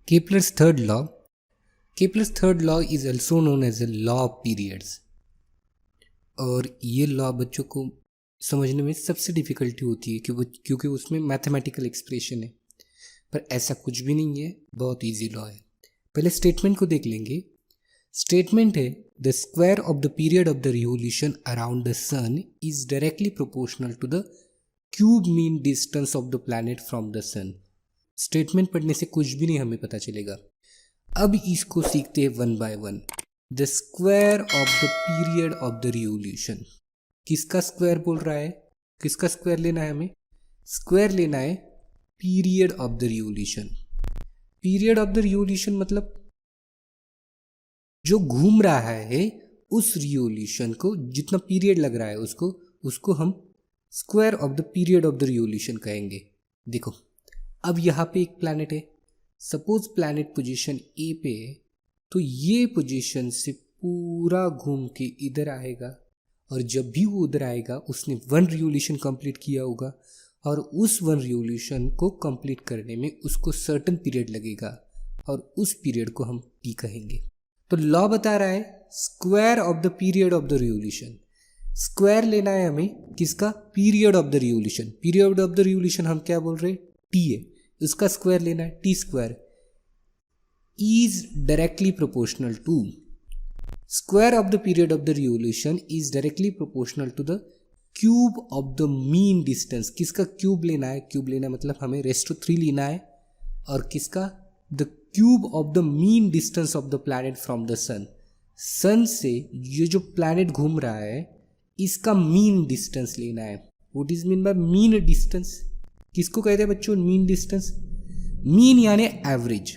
Kepler's third law. Kepler's third law is also known as a law of periods. और ये law बच्चों को समझने में सबसे डिफ़िकल्टी होती है क्योंकि उसमें मैथमेटिकल एक्सप्रेशन है, पर ऐसा कुछ भी नहीं है, बहुत इजी लॉ है। पहले स्टेटमेंट को देख लेंगे। स्टेटमेंट है the square of the period of the revolution around the sun is directly proportional to the cube mean distance of the planet from the sun. Statement पढ़ने से कुछ भी नहीं हमें पता चलेगा। अब इसको सीखते हैं one by one. The square of the period of the revolution, किसका स्क्वायर बोल रहा है? किसका स्क्वायर लेना है हमें? स्क्वायर लेना है period of the revolution. Period of the revolution मतलब जो घूम रहा है उस रिवोल्यूशन को, जितना पीरियड लग रहा है उसको हम square of the period of the revolution कहेंगे। देखो अब यहाँ पे एक प्लैनेट है, सपोज प्लैनेट पोजीशन ए पे है, तो ये पोजीशन से पूरा घूम के इधर आएगा, और जब भी वो उधर आएगा उसने वन रिवोल्यूशन कंप्लीट किया होगा, और उस वन रिवोल्यूशन को कंप्लीट करने में उसको सर्टेन पीरियड लगेगा, और उस पीरियड को हम टी कहेंगे। तो लॉ बता रहा है square of the period of the revolution. Square लेना है हमें किसका? Period of the revolution. Period of the revolution हम क्या बोल रहे हैं? टी है, उसका स्क्वायर लेना है। T square is directly proportional to square of the period of the revolution is directly proportional to the cube of the mean distance. किसका क्यूब लेना है? क्यूब लेना मतलब हमें रेस्ट टू 3 लेना है, और किसका? The cube of the mean distance of the planet from the sun. Sun से ये जो प्लैनेट घूम रहा है इसका मीन डिस्टेंस लेना है। What is mean by mean distance? किसको कहते हैं बच्चों मीन डिस्टेंस? मीन यानी एवरेज।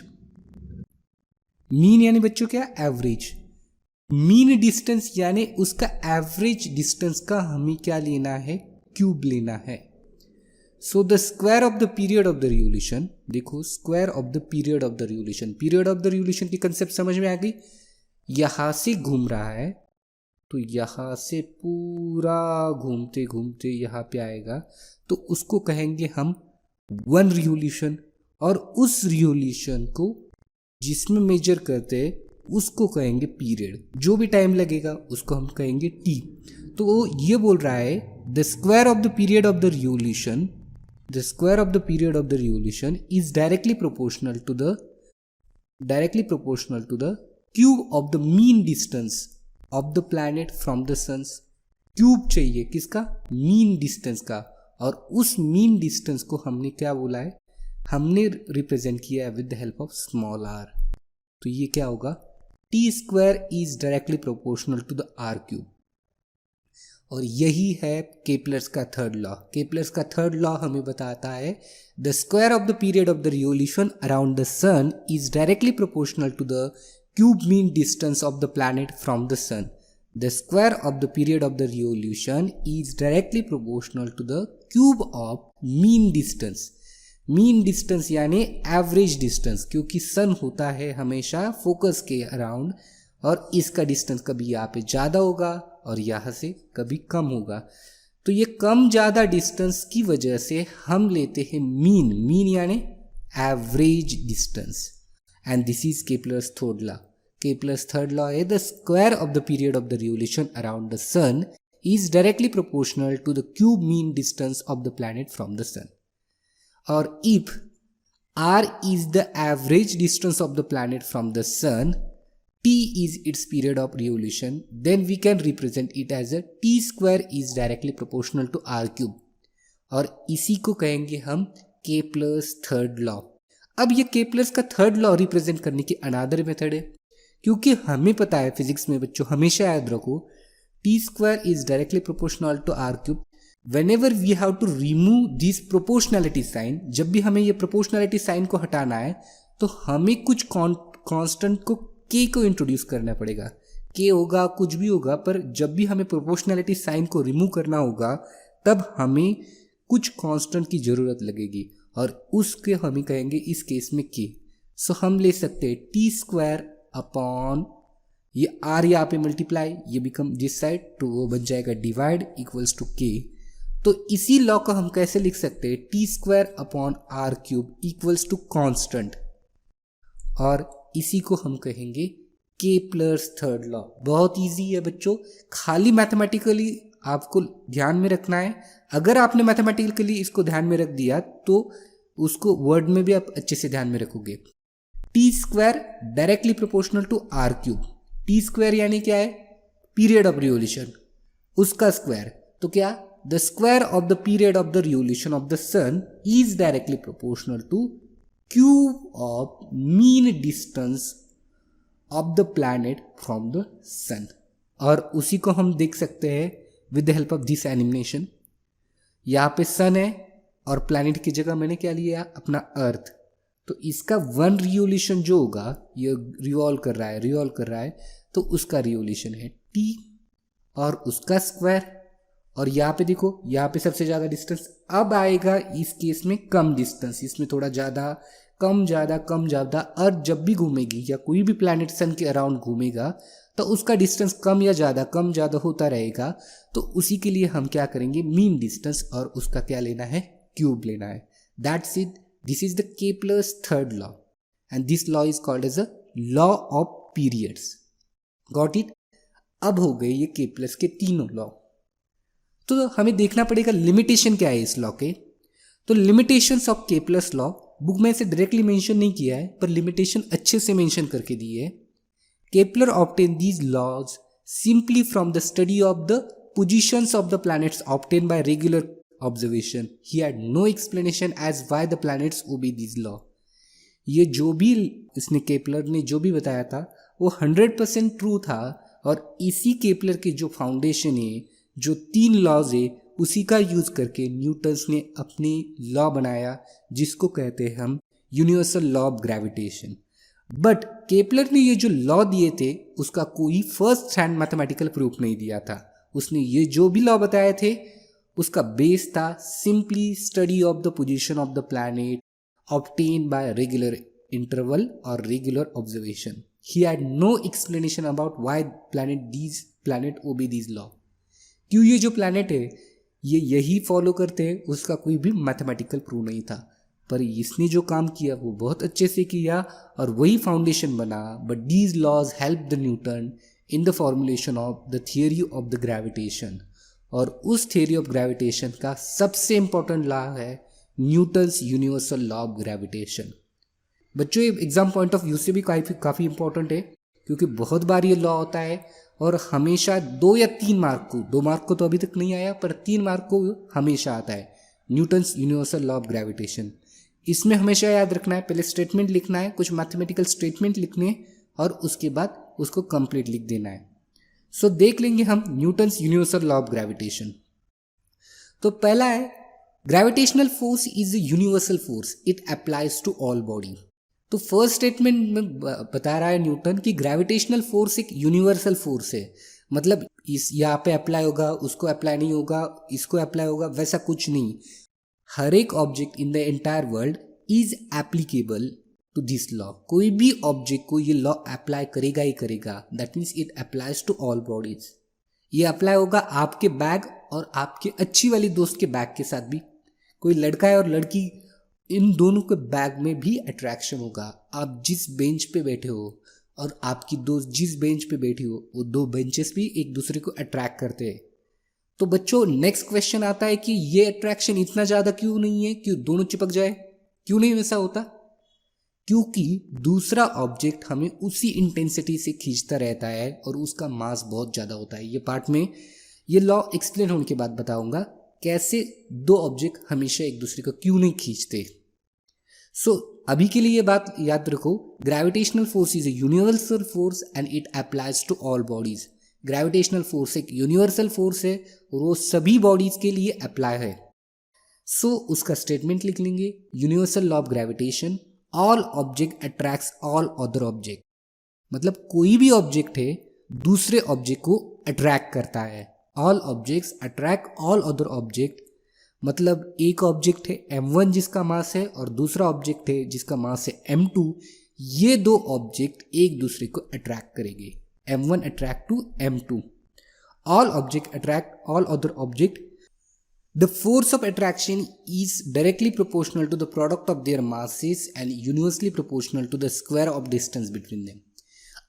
मीन यानी बच्चों क्या? एवरेज। मीन डिस्टेंस यानी उसका एवरेज डिस्टेंस का हमें क्या लेना है? क्यूब लेना है। So the square of the period of the revolution, देखो square of the period of the revolution, period of the revolution की कंसेप्ट समझ में आ गई। यहां से घूम रहा है तो यहां से पूरा घूमते घूमते यहां पे आएगा, तो उसको कहेंगे हम वन रिवोल्यूशन, और उस रिवोल्यूशन को जिसमें मेजर करते हैं उसको कहेंगे पीरियड। जो भी टाइम लगेगा उसको हम कहेंगे टी। तो वो ये बोल रहा है the square of the period of the revolution, the square of the period of the revolution is directly proportional to the cube of the mean distance of the planet from the sun's. Cube चाहिए किसका? Mean distance का, और उस mean distance को हमने क्या बोला है? हमने रिप्रेजेंट किया है with the help of small R. तो ये क्या होगा? T square is directly proportional to the R cube. और यही है केपलर्स का थर्ड लॉ। केपलर्स का थर्ड लॉ हमें बताता है the square of the period of the revolution around the sun is directly proportional to the cube mean distance of the planet from the sun. The square of the period of the revolution is directly proportional to the cube of mean distance. mean distance यानी average distance, क्योंकि sun होता है हमेशा focus के around, और इसका distance कभी यहाँ पे ज़्यादा होगा और यहाँ से कभी कम होगा। तो ये कम ज़्यादा डिस्टेंस की वजह से हम लेते हैं मीन। मीन यानी average distance. And this is Kepler's third law. Kepler's third law is the square of the period of the revolution around the sun is directly proportional to the cube mean distance of the planet from the sun. Or if r is the average distance of the planet from the sun, t is its period of revolution, then we can represent it as a t square is directly proportional to r cube. और इसी को कहेंगे हम Kepler's third law. अब ये Kepler's का third law represent करने की अनादर मेथड है, क्योंकि हमें पता है फिजिक्स में बच्चों, हमेशा याद रखो T square is directly proportional to R cube. Whenever we have to remove this proportionality sign, जब भी हमें ये प्रोपोर्शनैलिटी साइन को हटाना है तो हमें कुछ कांस्टेंट को के को इंट्रोड्यूस करना पड़ेगा। के होगा, कुछ भी होगा, पर जब भी हमें प्रोपोर्शनैलिटी साइन को रिमूव करना होगा तब हमें कुछ कांस्टेंट की जरूरत लगेगी, और उसके हम कहेंगे इस केस में के। सो हम ले सकते हैं टी स्क्वायर अपॉन ये आर यहाँ पे मल्टीप्लाई, ये बिकम दिस साइड, तो वो बन जाएगा डिवाइड इक्वल्स टू के। तो इसी लॉ को हम कैसे लिख सकते हैं? T square upon R cube equals to constant. और इसी को हम कहेंगे केपलर्स थर्ड लॉ। बहुत इजी है बच्चों, खाली मैथमेटिकली आपको ध्यान में रखना है। अगर आपने मैथमेटिकली इसको ध्यान में रख दिया तो उसको वर्ड में भी आप अच्छे से ध्यान में रखोगे। T square directly proportional to R cube. T square यानी क्या है? पीरियड ऑफ रिवोल्यूशन, उसका स्क्वायर। तो क्या? The square of the period of the revolution of the sun is directly proportional to cube of mean distance of the planet from the sun. और उसी को हम देख सकते हैं with the help of this animation. यहाँ पे सन है और प्लैनेट की जगह मैंने क्या लिया? अपना अर्थ। तो इसका वन रिवोल्यूशन जो होगा, ये रिवॉल्व कर रहा है, तो उसका रिवोल्यूशन है टी और उसका स्क्वायर। और यहाँ पे देखो, यहाँ पे सबसे ज़्यादा डिस्टेंस अब आएगा इस केस में कम डिस्टेंस, इसमें थोड़ा ज़्यादा कम ज़्यादा। अर्थ जब भी घूमेगी या कोई भी प्लैनेट सन के अराउंड घूमेगा तो उसका डिस्टेंस कम ज़्यादा होता रहेगा। तो उसी के लिए हम क्या करेंगे? मीन डिस्टेंस और उसका क्या लेना है? क्यूब लेना है। That's it. This is the Kepler's third law and this law is called as a law of periods. Got it? अब हो गए ये केपलर्स के तीनों लॉ। तो हमें देखना पड़ेगा लिमिटेशन क्या है इस लॉ के। तो limitations of Kepler's law book में इसे डायरेक्टली मेंशन नहीं किया है, पर लिमिटेशन अच्छे से मेंशन करके दी है। Kepler obtain these laws simply from the study of the positions of the planets obtain by regular observation. He had no explanation as why the planets obey this law. ये जो भी इसने Kepler ने जो भी बताया था वो 100% ट्रू था। और इसी केपलर के जो फाउंडेशन है, जो 3 लॉज है, उसी का यूज करके न्यूटन्स ने अपनी लॉ बनाया जिसको कहते हैं हम universal law of gravitation. But Kepler ने ये जो लॉ दिए थे उसका कोई फर्स्ट हैंड मैथमेटिकल प्रूफ नहीं दिया था। उसने ये जो भी लॉ बताए थे उसका बेस था simply study of the position of the planet obtain by regular interval और regular observation. He had no explanation about why planet obey this law. क्यों ये जो प्लैनेट है ये यही फॉलो करते हैं, उसका कोई भी मैथमेटिकल प्रूफ नहीं था। पर इसने जो काम किया वो बहुत अच्छे से किया और वही फाउंडेशन बना। But these laws help the Newton in the formulation of the theory of the gravitation. और उस थियोरी ऑफ ग्रेविटेशन का सबसे इंपॉर्टेंट लॉ है Newton's universal law of gravitation. बच्चों ये एग्जाम पॉइंट ऑफ व्यू से भी काफ़ी इंपॉर्टेंट है, क्योंकि बहुत बार ये लॉ होता है और हमेशा 2 या 3 मार्क को, 2 मार्क को तो अभी तक नहीं आया, पर 3 मार्क को हमेशा आता है Newton's universal law of gravitation. इसमें हमेशा याद रखना है, पहले स्टेटमेंट लिखना है, कुछ मैथमेटिकल स्टेटमेंट लिखने हैं और उसके बाद उसको कंप्लीट लिख देना है। सो देख लेंगे हम Newton's universal law of gravitation. तो पहला है gravitational force is a universal force, it applies to all body. तो फर्स्ट स्टेटमेंट में बता रहा है न्यूटन कि ग्रेविटेशनल फोर्स एक यूनिवर्सल फोर्स है। मतलब इस यहाँ पे अप्लाई होगा, उसको अप्लाई नहीं होगा, इसको अप्लाई होगा, वैसा कुछ नहीं। हर एक object in the entire world is applicable to this law. कोई भी ऑब्जेक्ट को ये लॉ अप्लाई करेगा ही करेगा। That means it applies to all bodies. ये अप्लाई होगा आपके बैग और आपके अच्छी वाली दोस्त के बैग के साथ भी। कोई लड़का है और लड़की, इन दोनों के बैग में भी अट्रैक्शन होगा। आप जिस बेंच पे बैठे हो और आपकी दोस्त जिस बेंच पे बैठी हो, वो 2 बेंचेस भी एक दूसरे को अट्रैक्ट करते हैं। तो बच्चों नेक्स्ट क्वेश्चन आता है कि ये अट्रैक्शन इतना ज़्यादा क्यों नहीं है, क्यों दोनों चिपक जाए, क्यों नहीं वैसा होता? क्योंकि दूसरा ऑब्जेक्ट हमें उसी इंटेंसिटी से खींचता रहता है और उसका मास बहुत ज़्यादा होता है। ये पार्ट में ये लॉ एक्सप्लेन होने के बाद बताऊंगा कैसे 2 ऑब्जेक्ट हमेशा एक दूसरे को क्यों नहीं खींचते। सो अभी के लिए ये बात याद रखो, gravitational force is a universal force and it applies to all bodies. Gravitational force एक यूनिवर्सल फोर्स है और वो सभी बॉडीज के लिए अप्लाई है। सो उसका स्टेटमेंट लिख लेंगे, universal law of gravitation, all object attracts all other object. मतलब कोई भी ऑब्जेक्ट है दूसरे ऑब्जेक्ट को अट्रैक्ट करता है। All objects attract all other object. मतलब एक ऑब्जेक्ट है m1 जिसका मास है और दूसरा ऑब्जेक्ट है जिसका मास है m2। ये 2 ऑब्जेक्ट एक दूसरे को अट्रैक्ट करेंगे। m1 attract to m2। All object attract all other object. The force of attraction is directly proportional to the product of their masses and universally proportional to the square of distance between them.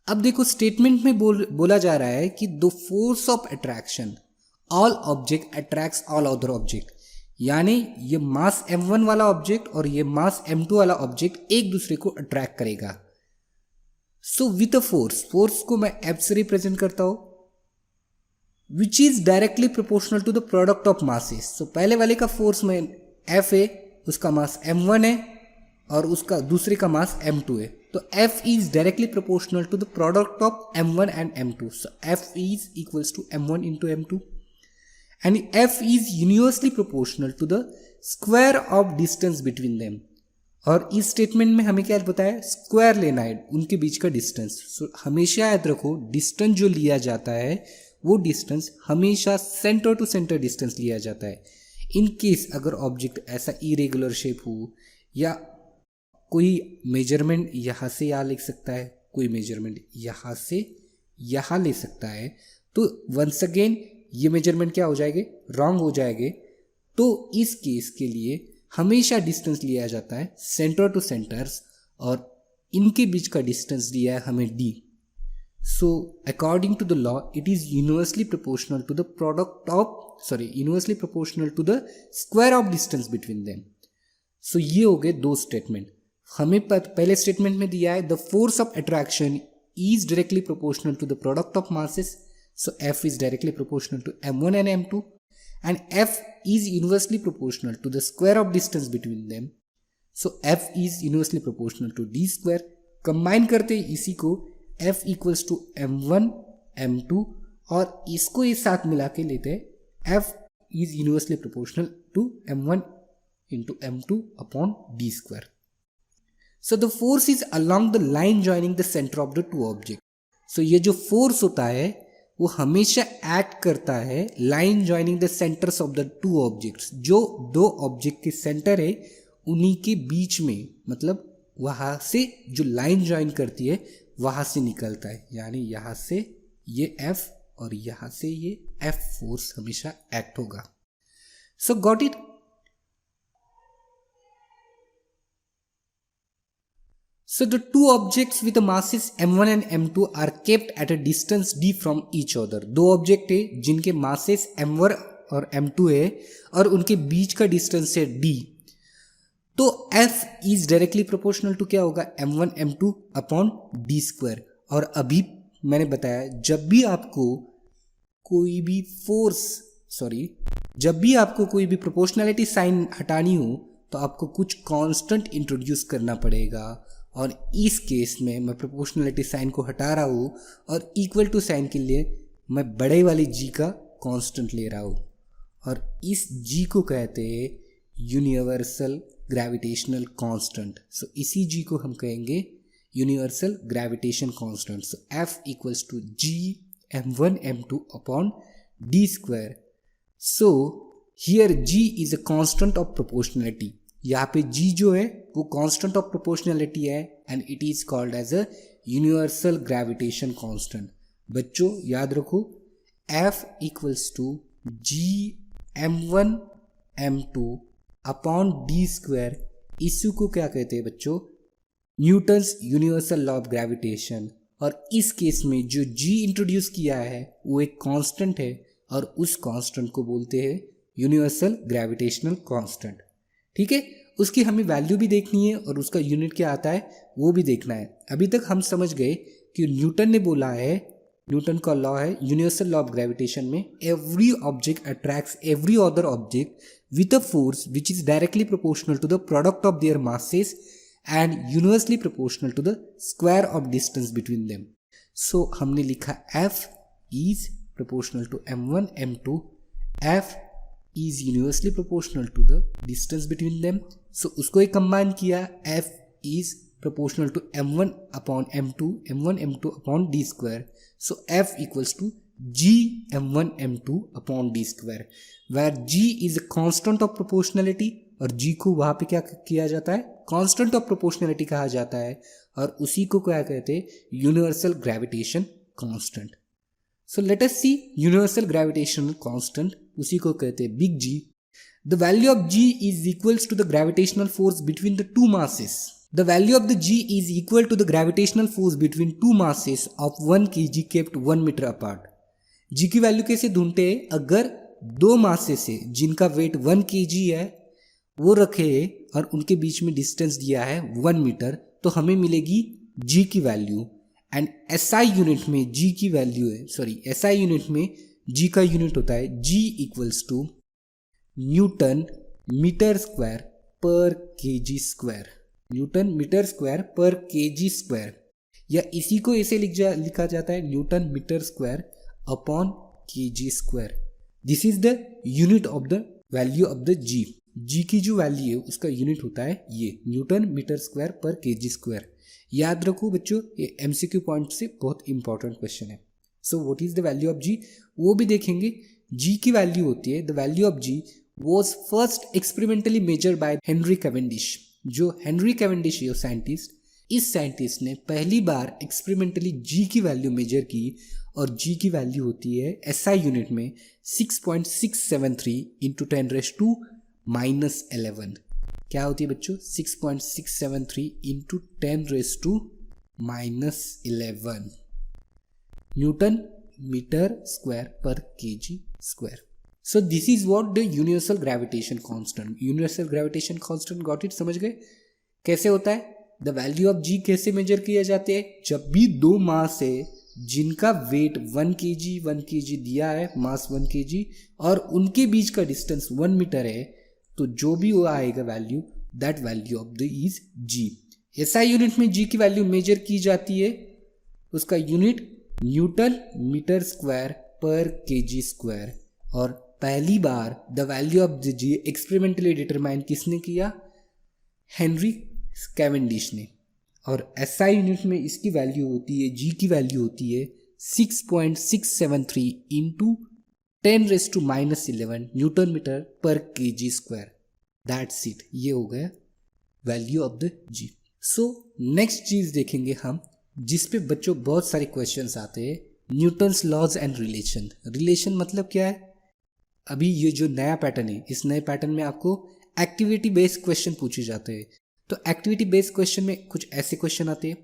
अब देखो statement में बोला जा रहा है कि the force of attraction all object attracts all other object, यानी ये मास m1 वाला ऑब्जेक्ट और ये मास m2 वाला ऑब्जेक्ट एक दूसरे को अट्रैक्ट करेगा. सो विथ अ फोर्स को मैं F से रिप्रेजेंट करता हूं which is directly proportional to the product of masses. So पहले वाले का फोर्स में F है, उसका मास m1 है और उसका दूसरे का मास m2 है. तो F is directly proportional to the product of m1 and m2. So F is equals to m1 into m2 and F is universally proportional to the square of distance between them. और इस statement में हमें क्या बताया, square लेना है उनके बीच का डिस्टेंस. सो हमेशा याद रखो डिस्टेंस जो लिया जाता है वो डिस्टेंस हमेशा सेंटर टू सेंटर डिस्टेंस लिया जाता है. इन केस अगर ऑब्जेक्ट ऐसा इरेगुलर शेप हो या कोई मेजरमेंट यहाँ से यहाँ लिख सकता है, कोई मेजरमेंट यहाँ से यहाँ ले सकता है, तो वंस अगेन ये मेजरमेंट क्या हो जाएंगे, रॉन्ग हो जाएंगे. तो इस केस के लिए हमेशा डिस्टेंस लिया जाता है सेंटर टू सेंटर्स और इनके बीच का डिस्टेंस दिया है हमें d. So according to the law it is universally proportional to the product of universally proportional to the square of distance between them. So ये हो गए दो स्टेटमेंट. हमें पहले स्टेटमेंट में दिया है the force of attraction is directly proportional to the product of masses. So F is directly proportional to m1 and m2 and F is inversely proportional to the square of distance between them. So F is inversely proportional to d square. Combine करते इसी को F equals to m1 m2 और इसको इस साथ मिला के लेते हैं F is inversely proportional to m1 into m2 upon d square. So the force is along the line joining the center of the two objects. So ये जो force होता है वो हमेशा एक्ट करता है line joining the centres of the two objects. जो दो ऑब्जेक्ट के सेंटर है उन्हीं के बीच में, मतलब वहां से जो लाइन ज्वाइन करती है वहां से निकलता है, यानी यहां से ये F और यहां से ये F फोर्स हमेशा एक्ट होगा. सो got it. So the two objects with the masses m1 and m2 are kept at a distance d from each other. दो ऑब्जेक्ट है जिनके masses m1 और m2 है और उनके बीच का डिस्टेंस है d. तो F is directly proportional to क्या होगा, m1 m2 upon d square. और अभी मैंने बताया जब भी आपको कोई भी प्रोपोर्शनैलिटी साइन हटानी हो तो आपको कुछ कांस्टेंट इंट्रोड्यूस करना पड़ेगा. और इस केस में मैं प्रोपोर्शनैलिटी साइन को हटा रहा हूँ और इक्वल टू साइन के लिए मैं बड़े वाले g का कांस्टेंट ले रहा हूँ और इस g को कहते हैं यूनिवर्सल ग्रेविटेशनल कांस्टेंट. सो इसी g को हम कहेंगे universal gravitation constant. So F equals to g m1 m2 upon d square. So here g is a constant of proportionality. यहाँ पे g जो है वो कांस्टेंट ऑफ प्रोपोर्शनैलिटी है and it is called as a universal gravitation constant. बच्चों याद रखो F equals to g m1 m2 upon d square. इसी को क्या कहते हैं बच्चों, Newton's universal law of gravitation. और इस केस में जो g इंट्रोड्यूस किया है वो एक कांस्टेंट है और उस कांस्टेंट को बोलते हैं यूनिवर्सल ग्रेविटेशनल कांस्टेंट. ठीक है, उसकी हमें वैल्यू भी देखनी है और उसका यूनिट क्या आता है वो भी देखना है. अभी तक हम समझ गए कि न्यूटन ने बोला है, न्यूटन का लॉ है यूनिवर्सल लॉ ऑफ ग्रेविटेशन में every object attracts every other object with a force which is directly proportional to the product of their masses and universally proportional to the square of distance between them. So हमने लिखा F is proportional to m1 m2. F is universally proportional to the distance between them. So उसको एक combine किया, F is proportional to m1 upon m2 upon d square. So F equals to g m1 m2 upon d square where g is a constant of proportionality और g को वहाँ पे क्या किया जाता है, constant of proportionality कहा जाता है और उसी को क्या कहते हैं, universal gravitation constant. So let us see universal gravitational constant, उसी को कहते हैं big G. The value of g is equals to the gravitational force between the two masses. The value of the g is equal to the gravitational force between two masses of 1 kg kept 1 meter apart. g की value कैसे ढूंढते हैं? अगर दो मासे से जिनका wait 1 kg है वो रखे और उनके बीच में डिस्टेंस दिया है 1 मीटर, तो हमें मिलेगी g की वैल्यू. एंड SI यूनिट में g की वैल्यू है, SI यूनिट में g का यूनिट होता है g equals to newton metre square पर KG square. Newton metre square पर केजी स्क्वायर, या इसी को ऐसे लिखा जाता है newton metre square upon KG square. This is the unit of the value of the G. G की जो वैल्यू है उसका यूनिट होता है ये न्यूटन मीटर स्क्वायर पर केजी स्क्वायर. याद रखो बच्चों, ये MCQ पॉइंट से बहुत इंपॉर्टेंट क्वेश्चन है. So what is the value of G, वो भी देखेंगे. जी की वैल्यू होती है, the value of G was first experimentally measured by Henry Cavendish. जो हेनरी कैवेंडिश है साइंटिस्ट, इस साइंटिस्ट ने पहली बार एक्सपेरिमेंटली जी की वैल्यू मेजर की और जी की वैल्यू होती है SI यूनिट में 6.673 इंटू 10⁻⁻11. क्या होती है बच्चों? 6.673 इंटू 10⁻⁻11 न्यूटन मीटर स्क्वायर पर KG square. So this is what the universal gravitation constant. Universal gravitation constant, got it? समझ गए कैसे होता है? The value of g कैसे मेजर किया जाते हैं? जब भी दो मास है जिनका वेट 1 kg दिया है, मास 1 kg, और उनके बीच का डिस्टेंस 1 मीटर है, तो जो भी वो आएगा value, that value of the is g. SI unit में g की वैल्यू मेजर की जाती है, उसका यूनिट न्यूटन मीटर स्क्वायर पर केजी स्क्वायर. और पहली बार the value of the G experimentally determine किसने किया? हेनरी कैवेंडिश ने. और SI यूनिट में इसकी वैल्यू होती है, जी की वैल्यू होती है 6.673 into 10⁻⁻11 newton metre per KG square. That's it, ये हो गया value of the G. So next चीज देखेंगे हम, जिस पे बच्चों बहुत सारे क्वेश्चंस आते हैं, Newton's laws and relation. Relation मतलब क्या है? अभी ये जो नया पैटर्न है, इस नए पैटर्न में आपको एक्टिविटी बेस्ड क्वेश्चन पूछे जाते हैं. तो एक्टिविटी बेस्ड क्वेश्चन में कुछ ऐसे क्वेश्चन आते हैं.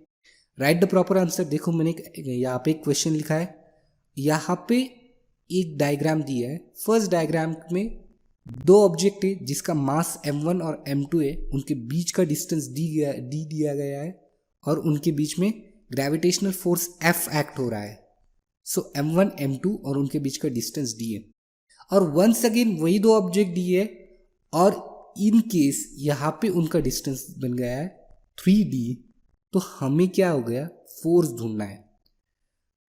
Right the proper answer. देखो मैंने यहाँ पे एक क्वेश्चन लिखा है, यहाँ पे एक डायग्राम दिया है. फर्स्ट डायग्राम में दो ऑब्जेक्ट है जिसका मास m1 और m2 है, उनके बीच का डिस्टेंस डी दिया गया है और उनके बीच में ग्रेविटेशनल फोर्स F एक्ट हो रहा है. सो m1 m2 और उनके बीच का डिस्टेंस d है. और वंस अगेन वही दो ऑब्जेक्ट दिए और इन केस यहाँ पे उनका डिस्टेंस बन गया है 3D, तो हमें क्या हो गया? फोर्स ढूंढना है.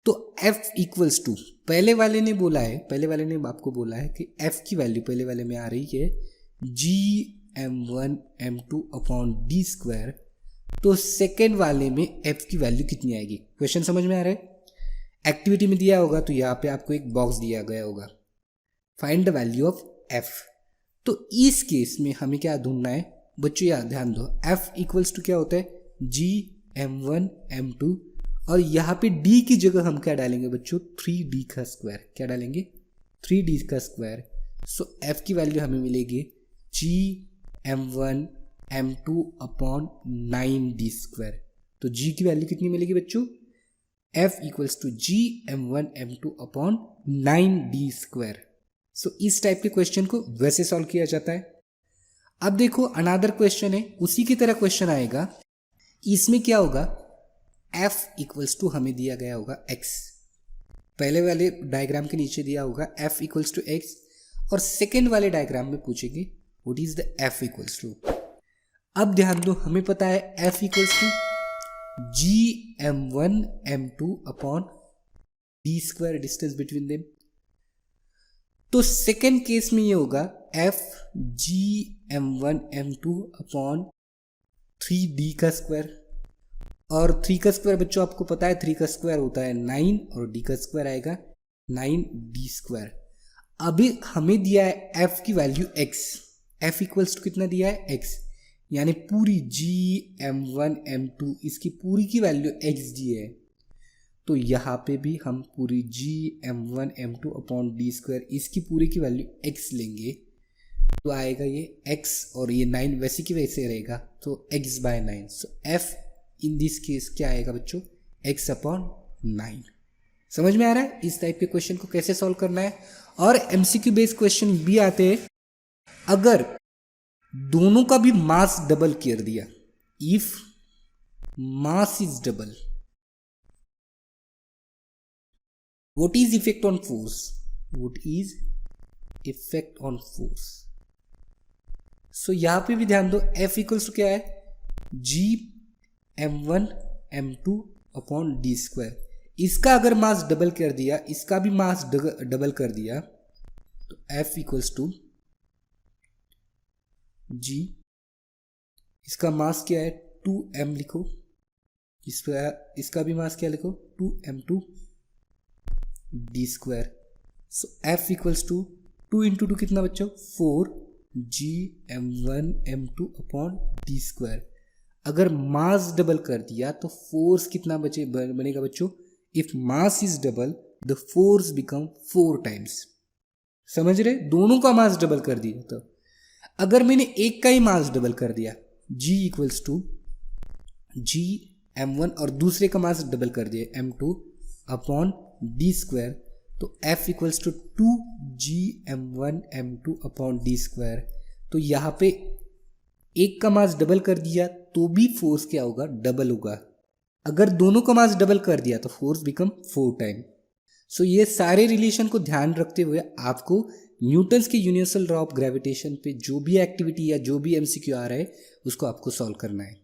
तो F इक्वल्स टू, पहले वाले ने आपको बोला है कि F की वैल्यू पहले वाले में आ रही है Gm1 m2 upon d square. तो सेकेंड वाले में F की वैल्यू कितनी आएगी? क्वेश्चन समझ में आ रहा है? एक्टिविटी में दिया होगा तो यहाँ पे आपको एक बॉक्स दिया गया होगा, find the value of F. तो इस केस में हमें क्या ढूंढना है बच्चों? यार ध्यान दो, F इक्वल्स टू क्या होता है? Gm1 m2, और यहाँ पे D की जगह हम क्या डालेंगे बच्चों? 3D का स्क्वायर. क्या डालेंगे? 3D का स्क्वायर. सो F की वैल्यू हमें मिलेगी Gm1 m2 upon 9D square. तो G की वैल्यू कितनी मिलेगी बच्चों? F equals to Gm1 m2 upon 9D square. So इस टाइप के क्वेश्चन को वैसे सॉल्व किया जाता है. अब देखो अनदर क्वेश्चन है, उसी की तरह क्वेश्चन आएगा. इसमें क्या होगा? F इक्वल्स टू हमें दिया गया होगा x, पहले वाले डायग्राम के नीचे दिया होगा F इक्वल्स टू x, और सेकेंड वाले डायग्राम में पूछेंगे what is the F equals to. अब ध्यान दो, हमें पता है F equals to Gm1 m2 upon d square, distance between them. तो सेकेंड केस में ये होगा F Gm1 m2 upon 3D का स्क्वायर. और 3 का स्क्वायर बच्चों आपको पता है 3 का स्क्वायर होता है 9 और D का स्क्वायर आएगा 9D स्क्वायर. अभी हमें दिया है F की value x. F equals to कितना दिया है? x, यानी पूरी Gm1 m2 इसकी पूरी की वैल्यू x दी है. तो यहाँ पे भी हम पूरी Gm1 m2 upon d square इसकी पूरी की वैल्यू x लेंगे. तो आएगा ये x और ये 9 वैसे की वैसे रहेगा तो x/9। So f in this case क्या आएगा बच्चों, x/9। समझ में आ रहा है इस टाइप के क्वेश्चन को कैसे सॉल्व करना है। और एमसीक्यू बेस्ड क्वेश्चन भी आते हैं अगर दोनों का भी मास डबल कर दिया, if mass is double, what is effect on force, what is effect on force. So यहां पे भी ध्यान दो, F इक्वल्स टू क्या है, G m1m2/d²। इसका अगर मास डबल कर दिया, इसका भी मास डबल कर दिया तो F इक्वल्स टू G, इसका मास क्या है 2m लिखो, इसका भी मास क्या लिखो 2m2d²। So F equals to 2 × 2 कितना बच्चों 4 Gm1m2/d²। अगर मास डबल कर दिया तो फोर्स कितना बनेगा बच्चों, if mass is double the force become 4 times. समझ रहे, दोनों का मास डबल कर दिया। तो अगर मैंने एक का ही मास डबल कर दिया G इक्वल्स टू Gm1 और दूसरे का मास डबल कर दिया m2/d², तो F इक्वल्स टू 2 Gm1m2/d²। तो यहाँ पे एक का मास डबल कर दिया तो भी फोर्स क्या होगा, डबल होगा। अगर दोनों का मास डबल कर दिया तो फोर्स बिकम 4 टाइम। सो ये सारे रिलेशन को ध्यान रखते हुए आपको न्यूटन्स के यूनिवर्सल लॉ ऑफ ग्रेविटेशन पे जो भी एक्टिविटी या जो भी एमसीक्यू आ रहा है उसको आपको सॉल्व करना है।